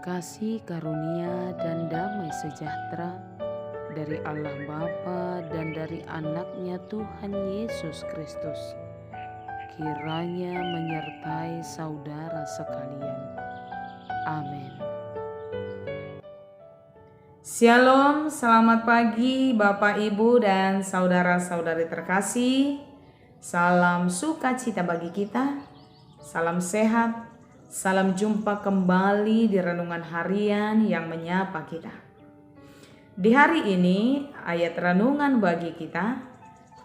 kasih karunia dan damai sejahtera dari Allah Bapa dan dari anaknya Tuhan Yesus Kristus kiranya menyertai saudara sekalian. Amin. Shalom, selamat pagi Bapak Ibu dan saudara-saudari terkasih. Salam sukacita bagi kita, salam sehat, salam jumpa kembali di renungan harian yang menyapa kita. Di hari ini ayat renungan bagi kita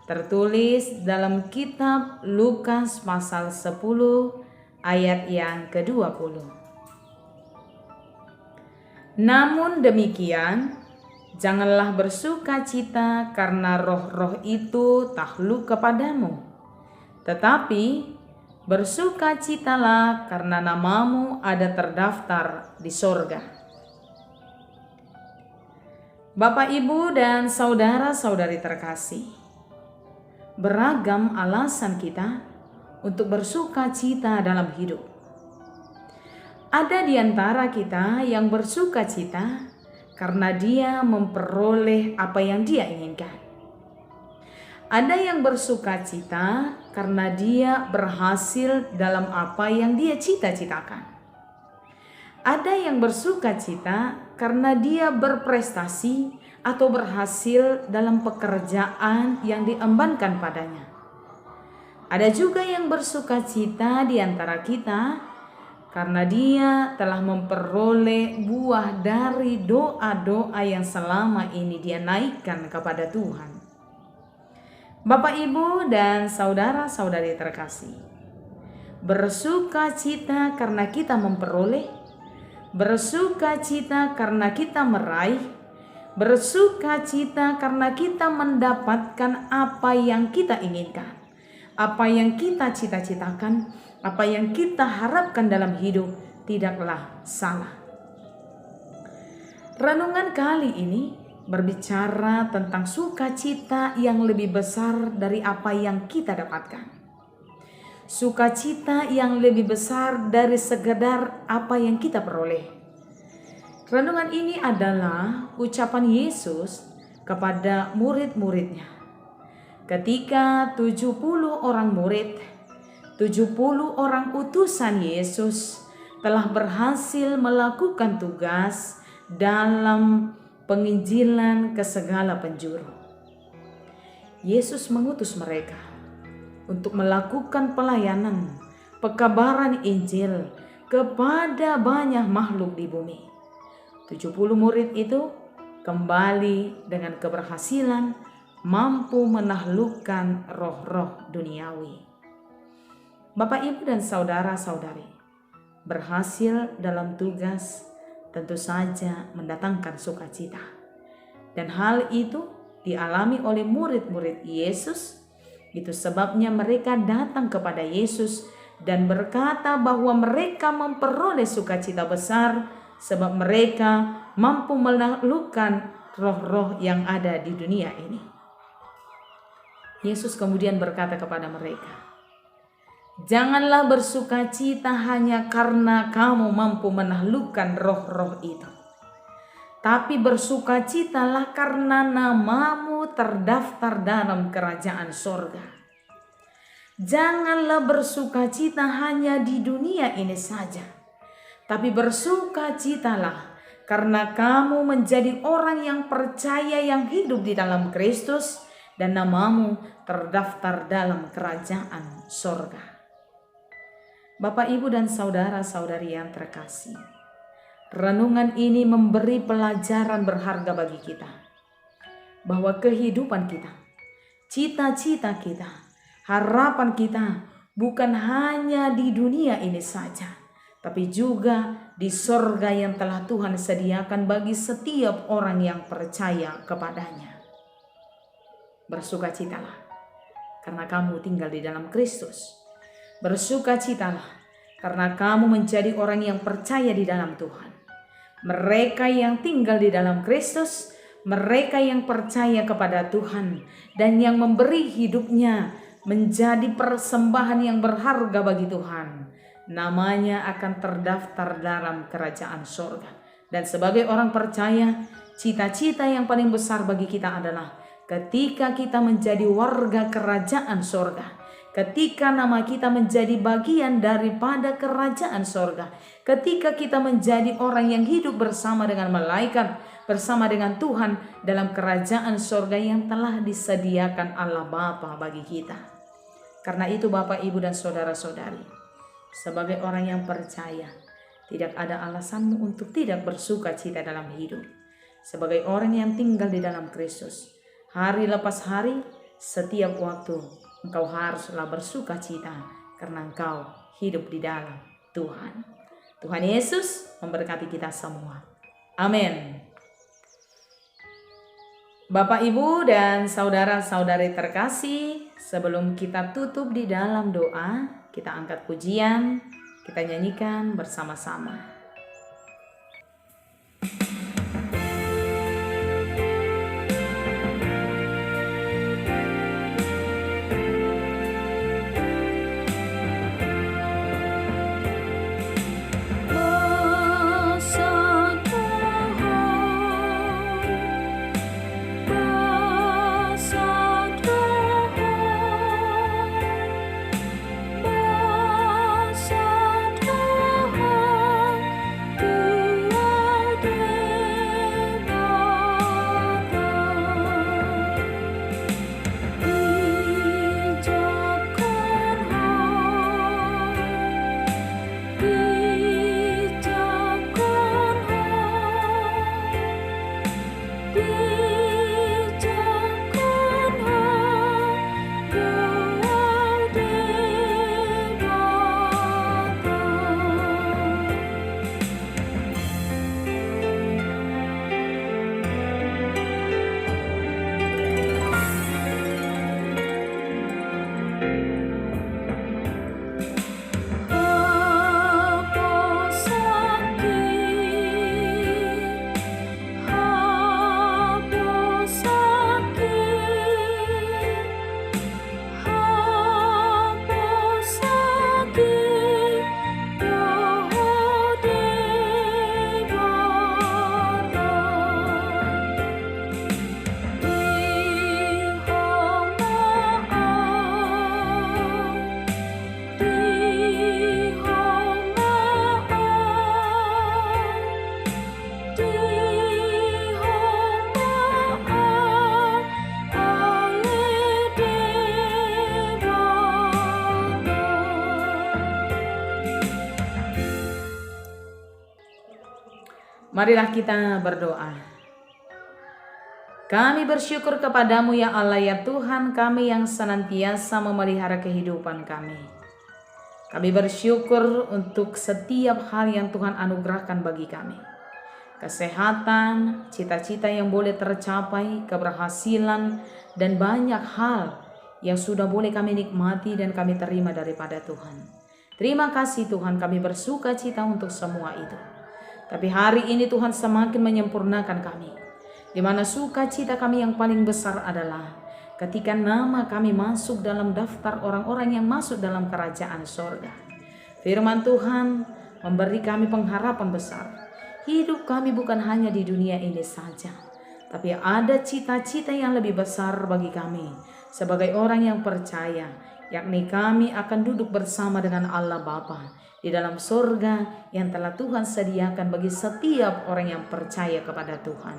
tertulis dalam kitab Lukas pasal 10 ayat yang ke-20. Namun demikian, janganlah bersukacita karena roh-roh itu takluk kepadamu, tetapi bersukacitalah karena namamu ada terdaftar di sorga. Bapak, Ibu, dan saudara-saudari terkasih, beragam alasan kita untuk bersukacita dalam hidup. Ada di antara kita yang bersukacita karena dia memperoleh apa yang dia inginkan. Ada yang bersukacita karena dia berhasil dalam apa yang dia cita-citakan. Ada yang bersukacita karena dia berprestasi atau berhasil dalam pekerjaan yang diembankan padanya. Ada juga yang bersukacita di antara kita karena dia telah memperoleh buah dari doa-doa yang selama ini dia naikkan kepada Tuhan. Bapak, Ibu, dan saudara-saudari terkasih, bersukacita karena kita memperoleh, bersukacita karena kita meraih, bersukacita karena kita mendapatkan apa yang kita inginkan, apa yang kita cita-citakan, apa yang kita harapkan dalam hidup tidaklah salah. Renungan kali ini berbicara tentang sukacita yang lebih besar dari apa yang kita dapatkan. Sukacita yang lebih besar dari sekedar apa yang kita peroleh. Renungan ini adalah ucapan Yesus kepada murid-muridnya. Ketika 70 orang murid, 70 orang utusan Yesus telah berhasil melakukan tugas dalam penginjilan ke segala penjuru. Yesus mengutus mereka untuk melakukan pelayanan pekabaran Injil kepada banyak makhluk di bumi. 70 murid itu kembali dengan keberhasilan mampu menaklukkan roh-roh duniawi. Bapak, Ibu, dan saudara-saudari, berhasil dalam tugas tentu saja mendatangkan sukacita. Dan hal itu dialami oleh murid-murid Yesus. Itu sebabnya mereka datang kepada Yesus dan berkata bahwa mereka memperoleh sukacita besar sebab mereka mampu menaklukkan roh-roh yang ada di dunia ini. Yesus kemudian berkata kepada mereka, "Janganlah bersukacita hanya karena kamu mampu menaklukkan roh-roh itu. Tapi bersukacitalah karena namamu terdaftar dalam kerajaan sorga." Janganlah bersukacita hanya di dunia ini saja. Tapi bersukacitalah karena kamu menjadi orang yang percaya yang hidup di dalam Kristus dan namamu terdaftar dalam kerajaan sorga. Bapak, Ibu, dan saudara-saudari yang terkasih, renungan ini memberi pelajaran berharga bagi kita bahwa kehidupan kita, cita-cita kita, harapan kita bukan hanya di dunia ini saja, tapi juga di sorga yang telah Tuhan sediakan bagi setiap orang yang percaya kepadanya. Bersukacitalah karena kamu tinggal di dalam Kristus. Bersukacitalah karena kamu menjadi orang yang percaya di dalam Tuhan. Mereka yang tinggal di dalam Kristus, mereka yang percaya kepada Tuhan dan yang memberi hidupnya menjadi persembahan yang berharga bagi Tuhan, namanya akan terdaftar dalam kerajaan sorga. Dan sebagai orang percaya, cita-cita yang paling besar bagi kita adalah ketika kita menjadi warga kerajaan sorga, ketika nama kita menjadi bagian daripada kerajaan sorga, ketika kita menjadi orang yang hidup bersama dengan malaikat, bersama dengan Tuhan dalam kerajaan sorga yang telah disediakan Allah Bapa bagi kita. Karena itu Bapak, Ibu, dan saudara-saudari, sebagai orang yang percaya, tidak ada alasanmu untuk tidak bersuka cita dalam hidup. Sebagai orang yang tinggal di dalam Kristus, hari lepas hari, setiap waktu engkau haruslah bersuka cita karena engkau hidup di dalam Tuhan. Tuhan Yesus memberkati kita semua. Amin. Bapak, Ibu, dan saudara-saudari terkasih, sebelum kita tutup di dalam doa, kita angkat pujian, kita nyanyikan bersama-sama. Marilah kita berdoa. Kami bersyukur kepadamu ya Allah ya Tuhan kami yang senantiasa memelihara kehidupan kami. Kami bersyukur untuk setiap hal yang Tuhan anugerahkan bagi kami. Kesehatan, cita-cita yang boleh tercapai, keberhasilan, dan banyak hal yang sudah boleh kami nikmati dan kami terima daripada Tuhan. Terima kasih Tuhan, kami bersuka cita untuk semua itu. Tapi hari ini Tuhan semakin menyempurnakan kami, di mana sukacita kami yang paling besar adalah ketika nama kami masuk dalam daftar orang-orang yang masuk dalam kerajaan sorga. Firman Tuhan memberi kami pengharapan besar. Hidup kami bukan hanya di dunia ini saja, tapi ada cita-cita yang lebih besar bagi kami sebagai orang yang percaya, yakni kami akan duduk bersama dengan Allah Bapa di dalam surga yang telah Tuhan sediakan bagi setiap orang yang percaya kepada Tuhan.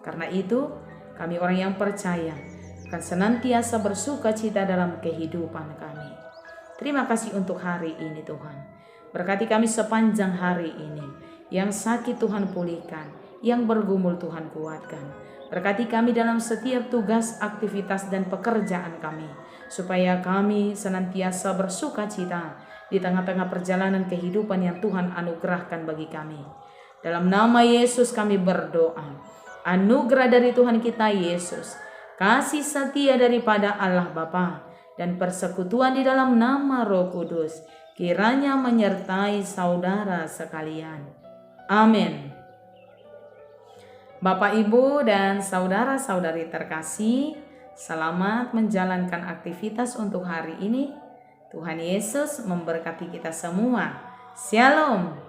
Karena itu, kami orang yang percaya akan senantiasa bersuka cita dalam kehidupan kami. Terima kasih untuk hari ini Tuhan. Berkati kami sepanjang hari ini. Yang sakit Tuhan pulihkan, yang bergumul Tuhan kuatkan. Berkati kami dalam setiap tugas, aktivitas, dan pekerjaan kami, supaya kami senantiasa bersuka cita di tengah-tengah perjalanan kehidupan yang Tuhan anugerahkan bagi kami. Dalam nama Yesus kami berdoa. Anugerah dari Tuhan kita Yesus, kasih setia daripada Allah Bapa, dan persekutuan di dalam nama Roh Kudus kiranya menyertai saudara sekalian. Amin. Bapak, Ibu, dan saudara-saudari terkasih, selamat menjalankan aktivitas untuk hari ini. Tuhan Yesus memberkati kita semua. Shalom.